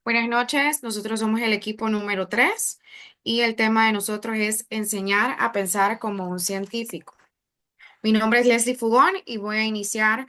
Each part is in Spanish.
Buenas noches, nosotros somos el equipo número 3 y el tema de nosotros es enseñar a pensar como un científico. Mi nombre es Leslie Fugón y voy a iniciar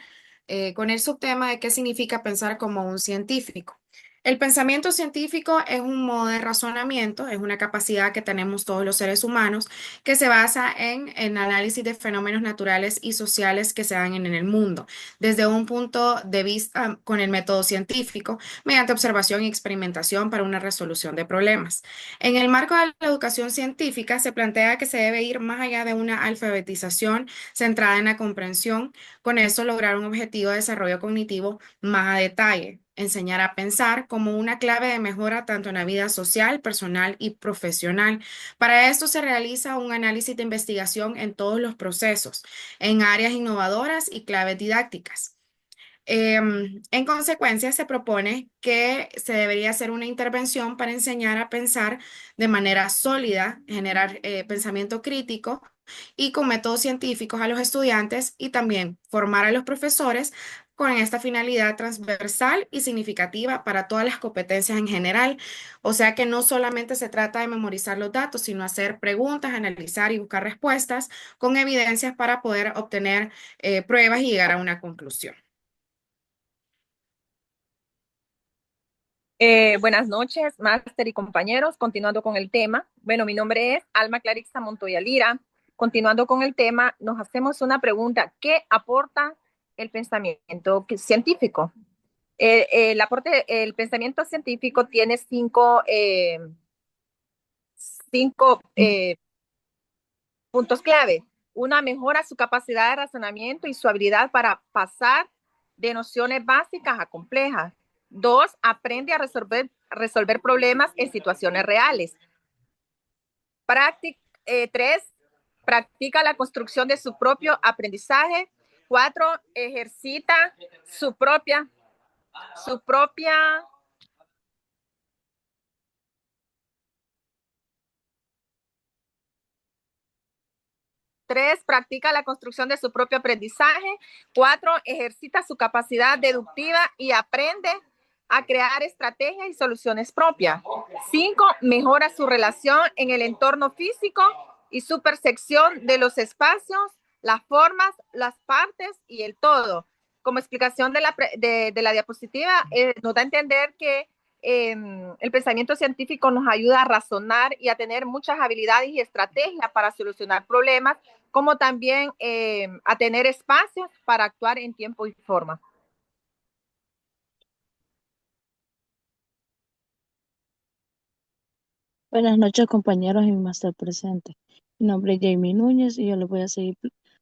con el subtema de qué significa pensar como un científico. El pensamiento científico es un modo de razonamiento, es una capacidad que tenemos todos los seres humanos que se basa en el análisis de fenómenos naturales y sociales que se dan en el mundo, desde un punto de vista con el método científico, mediante observación y experimentación para una resolución de problemas. En el marco de la educación científica se plantea que se debe ir más allá de una alfabetización centrada en la comprensión, con eso lograr un objetivo de desarrollo cognitivo más a detalle, enseñar a pensar como una clave de mejora tanto en la vida social, personal y profesional. Para esto se realiza un análisis de investigación en todos los procesos, en áreas innovadoras y claves didácticas. En consecuencia, se propone que se debería hacer una intervención para enseñar a pensar de manera sólida, generar pensamiento crítico y con métodos científicos a los estudiantes y también formar a los profesores con esta finalidad transversal y significativa para todas las competencias en general. O sea que no solamente se trata de memorizar los datos, sino hacer preguntas, analizar y buscar respuestas con evidencias para poder obtener pruebas y llegar a una conclusión. Buenas noches, máster y compañeros. Continuando con el tema. Bueno, mi nombre es Alma Clarixa Montoya Lira. Continuando con el tema, nos hacemos una pregunta. ¿Qué aporta el pensamiento científico? El pensamiento científico tiene cinco puntos clave. Una, mejora su capacidad de razonamiento y su habilidad para pasar de nociones básicas a complejas. Dos, aprende a resolver problemas en situaciones reales. Tres, practica la construcción de su propio aprendizaje. Cuatro, ejercita su propia, su propia Tres, practica la construcción de su propio aprendizaje. Cuatro, ejercita su capacidad deductiva y aprende a crear estrategias y soluciones propias. Cinco, mejora su relación en el entorno físico y su percepción de los espacios, las formas, las partes y el todo. Como explicación de la diapositiva, nos da a entender que el pensamiento científico nos ayuda a razonar y a tener muchas habilidades y estrategias para solucionar problemas, como también a tener espacios para actuar en tiempo y forma. Buenas noches, compañeros y máster presente. Mi nombre es Jamie Núñez y yo les voy a seguir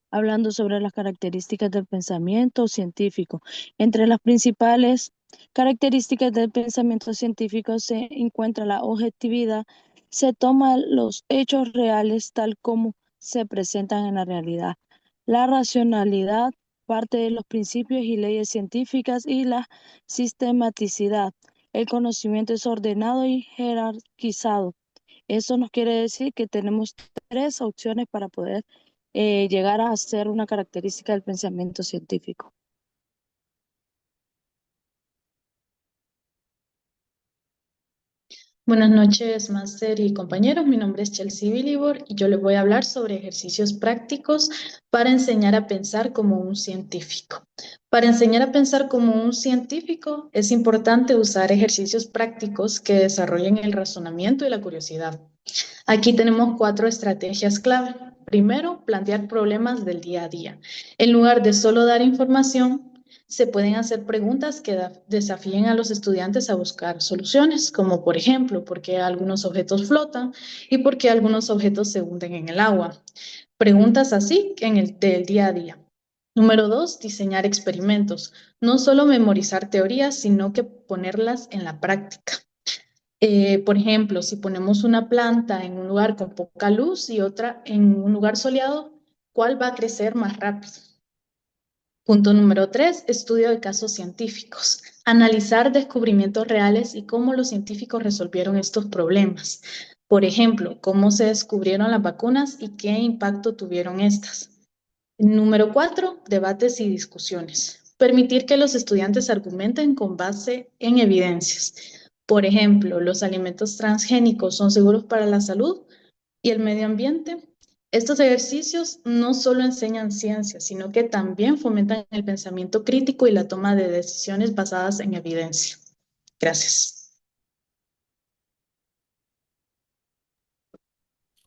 hablando sobre las características del pensamiento científico. Entre las principales características del pensamiento científico se encuentra la objetividad, se toman los hechos reales tal como se presentan en la realidad. La racionalidad parte de los principios y leyes científicas y la sistematicidad. El conocimiento es ordenado y jerarquizado. Eso nos quiere decir que tenemos tres opciones para poder llegar a ser una característica del pensamiento científico. Buenas noches, máster y compañeros. Mi nombre es Chelsea Bilibor y yo les voy a hablar sobre ejercicios prácticos para enseñar a pensar como un científico. Para enseñar a pensar como un científico es importante usar ejercicios prácticos que desarrollen el razonamiento y la curiosidad. Aquí tenemos 4 estrategias clave. Primero, plantear problemas del día a día. En lugar de solo dar información, se pueden hacer preguntas que desafíen a los estudiantes a buscar soluciones, como por ejemplo, ¿por qué algunos objetos flotan y por qué algunos objetos se hunden en el agua? Preguntas así del día a día. Número 2, diseñar experimentos. No solo memorizar teorías, sino que ponerlas en la práctica. Por ejemplo, si ponemos una planta en un lugar con poca luz y otra en un lugar soleado, ¿cuál va a crecer más rápido? Punto número 3, estudio de casos científicos. Analizar descubrimientos reales y cómo los científicos resolvieron estos problemas. Por ejemplo, cómo se descubrieron las vacunas y qué impacto tuvieron estas. Número 4, debates y discusiones. Permitir que los estudiantes argumenten con base en evidencias. Por ejemplo, ¿los alimentos transgénicos son seguros para la salud y el medio ambiente? Estos ejercicios no solo enseñan ciencia, sino que también fomentan el pensamiento crítico y la toma de decisiones basadas en evidencia. Gracias.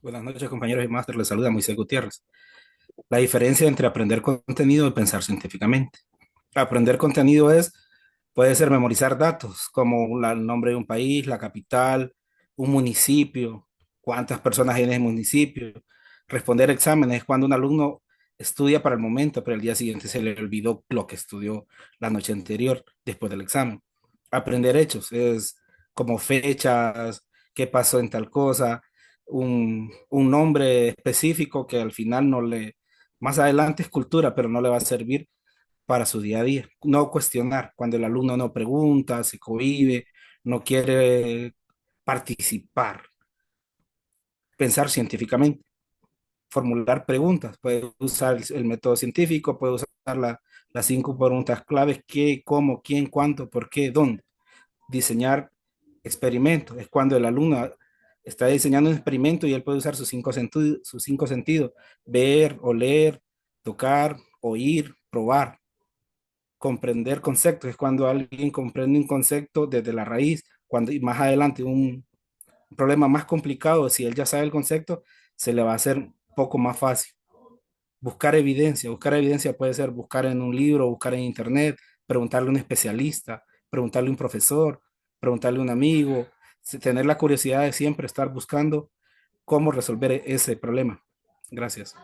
Buenas noches, compañeros y máster. Les saluda Moisés Gutiérrez. La diferencia entre aprender contenido y pensar científicamente. Aprender contenido puede ser memorizar datos, como el nombre de un país, la capital, un municipio, cuántas personas hay en ese municipio. Responder exámenes es cuando un alumno estudia para el momento, pero el día siguiente se le olvidó lo que estudió la noche anterior, después del examen. Aprender hechos es como fechas, qué pasó en tal cosa, un nombre específico que al final más adelante es cultura, pero no le va a servir para su día a día. No cuestionar, cuando el alumno no pregunta, se cohíbe, no quiere participar. Pensar científicamente, formular preguntas, puede usar el método científico, puede usar las 5 preguntas claves: qué, cómo, quién, cuánto, por qué, dónde. Diseñar experimentos es cuando el alumno está diseñando un experimento y él puede usar sus 5 sentidos: ver, oler, tocar, oír, probar. Comprender conceptos es cuando alguien comprende un concepto desde la raíz, cuando y más adelante un problema más complicado, si él ya sabe el concepto, se le va a hacer un poco más fácil. Buscar evidencia puede ser buscar en un libro, buscar en internet, preguntarle a un especialista, preguntarle a un profesor, preguntarle a un amigo, tener la curiosidad de siempre estar buscando cómo resolver ese problema. Gracias.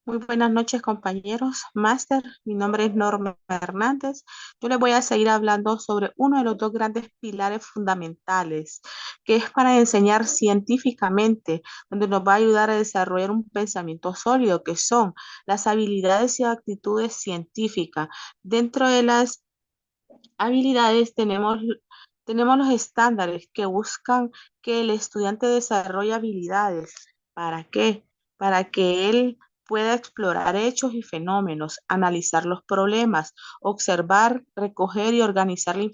Muy buenas noches, compañeros. Máster, mi nombre es Norma Hernández. Yo les voy a seguir hablando sobre uno de los dos grandes pilares fundamentales, que es para enseñar científicamente, donde nos va a ayudar a desarrollar un pensamiento sólido, que son las habilidades y actitudes científicas. Dentro de las habilidades tenemos los estándares que buscan que el estudiante desarrolle habilidades. ¿Para qué? Para que él pueda explorar hechos y fenómenos, analizar los problemas, observar, recoger y organizar la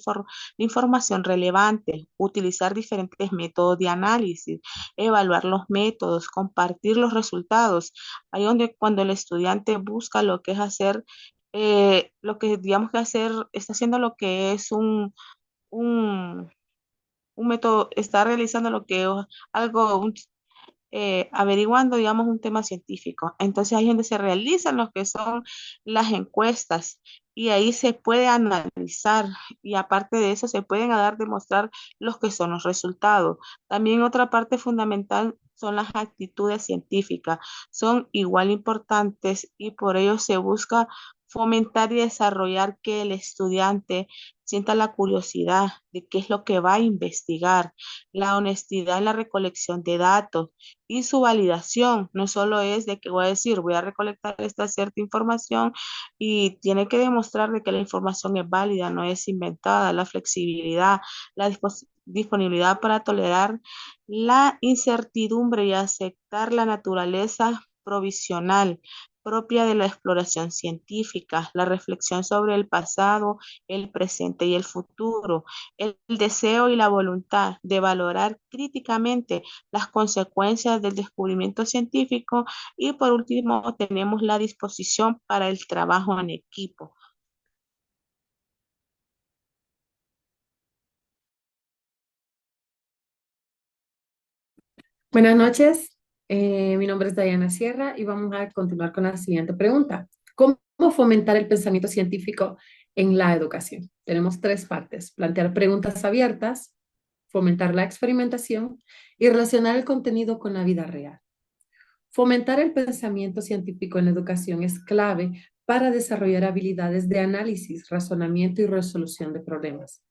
información relevante, utilizar diferentes métodos de análisis, evaluar los métodos, compartir los resultados. Ahí donde cuando el estudiante busca lo que es hacer, lo que digamos que hacer, está haciendo lo que es un, un método, está realizando lo que es algo, averiguando, digamos, un tema científico. Entonces ahí es donde se realizan lo que son las encuestas y ahí se puede analizar y aparte de eso se pueden dar demostrar los que son los resultados. También otra parte fundamental son las actitudes científicas. Son igual importantes y por ello se busca fomentar y desarrollar que el estudiante sienta la curiosidad de qué es lo que va a investigar, la honestidad en la recolección de datos y su validación. No solo es de que voy a decir, voy a recolectar esta cierta información y tiene que demostrar de que la información es válida, no es inventada, la flexibilidad, la disponibilidad para tolerar la incertidumbre y aceptar la naturaleza provisional propia de la exploración científica, la reflexión sobre el pasado, el presente y el futuro, el deseo y la voluntad de valorar críticamente las consecuencias del descubrimiento científico y por último tenemos la disposición para el trabajo en equipo. Buenas noches, mi nombre es Diana Sierra y vamos a continuar con la siguiente pregunta. ¿Cómo fomentar el pensamiento científico en la educación? Tenemos 3 partes: plantear preguntas abiertas, fomentar la experimentación y relacionar el contenido con la vida real. Fomentar el pensamiento científico en la educación es clave para desarrollar habilidades de análisis, razonamiento y resolución de problemas.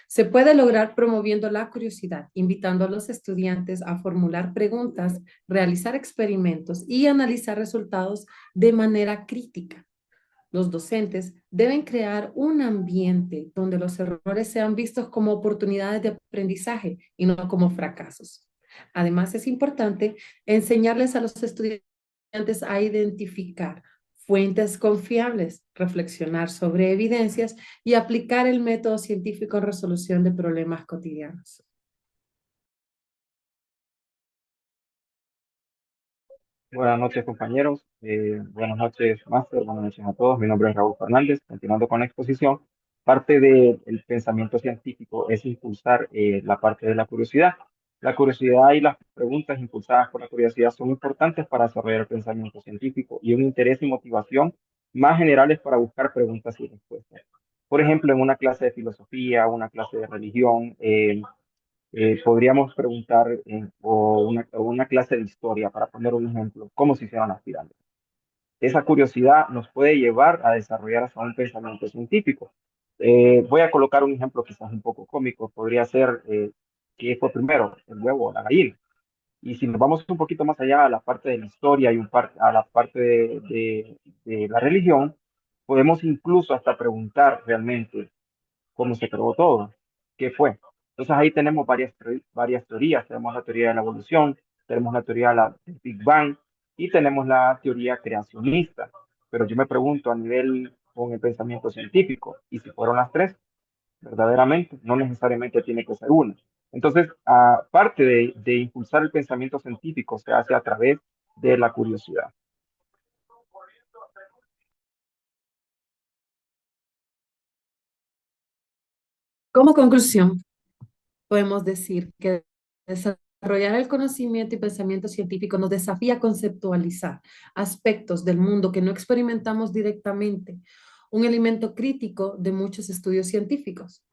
Se puede lograr promoviendo la curiosidad, invitando a los estudiantes a formular preguntas, realizar experimentos y analizar resultados de manera crítica. Los docentes deben crear un ambiente donde los errores sean vistos como oportunidades de aprendizaje y no como fracasos. Además, es importante enseñarles a los estudiantes a identificar fuentes confiables, reflexionar sobre evidencias y aplicar el método científico en resolución de problemas cotidianos. Buenas noches, compañeros. Buenas noches, máster. Buenas noches a todos. Mi nombre es Raúl Fernández. Continuando con la exposición, parte del pensamiento científico es impulsar la parte de la curiosidad. La curiosidad y las preguntas impulsadas por la curiosidad son importantes para desarrollar el pensamiento científico y un interés y motivación más generales para buscar preguntas y respuestas. Por ejemplo, en una clase de filosofía, una clase de religión, podríamos preguntar o una clase de historia, para poner un ejemplo, cómo se hicieron las pirámides. Esa curiosidad nos puede llevar a desarrollar hasta un pensamiento científico. Voy a colocar un ejemplo quizás un poco cómico. Podría ser, ¿qué fue primero, el huevo o la gallina? Y si nos vamos un poquito más allá a la parte de la historia y a la parte de la religión, podemos incluso hasta preguntar realmente cómo se creó todo, qué fue. Entonces ahí tenemos varias teorías. Tenemos la teoría de la evolución, tenemos la teoría del Big Bang y tenemos la teoría creacionista. Pero yo me pregunto a nivel con el pensamiento científico, y si fueron las tres, verdaderamente, no necesariamente tiene que ser una. Entonces, aparte de impulsar el pensamiento científico, se hace a través de la curiosidad. Como conclusión, podemos decir que desarrollar el conocimiento y pensamiento científico nos desafía a conceptualizar aspectos del mundo que no experimentamos directamente, un elemento crítico de muchos estudios científicos.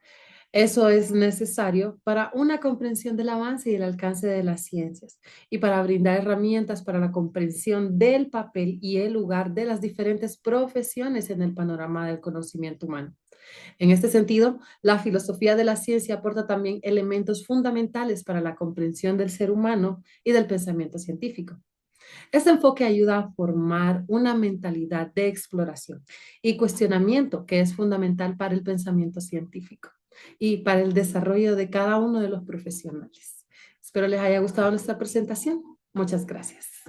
Eso es necesario para una comprensión del avance y el alcance de las ciencias y para brindar herramientas para la comprensión del papel y el lugar de las diferentes profesiones en el panorama del conocimiento humano. En este sentido, la filosofía de la ciencia aporta también elementos fundamentales para la comprensión del ser humano y del pensamiento científico. Este enfoque ayuda a formar una mentalidad de exploración y cuestionamiento que es fundamental para el pensamiento científico y para el desarrollo de cada uno de los profesionales. Espero les haya gustado nuestra presentación. Muchas gracias.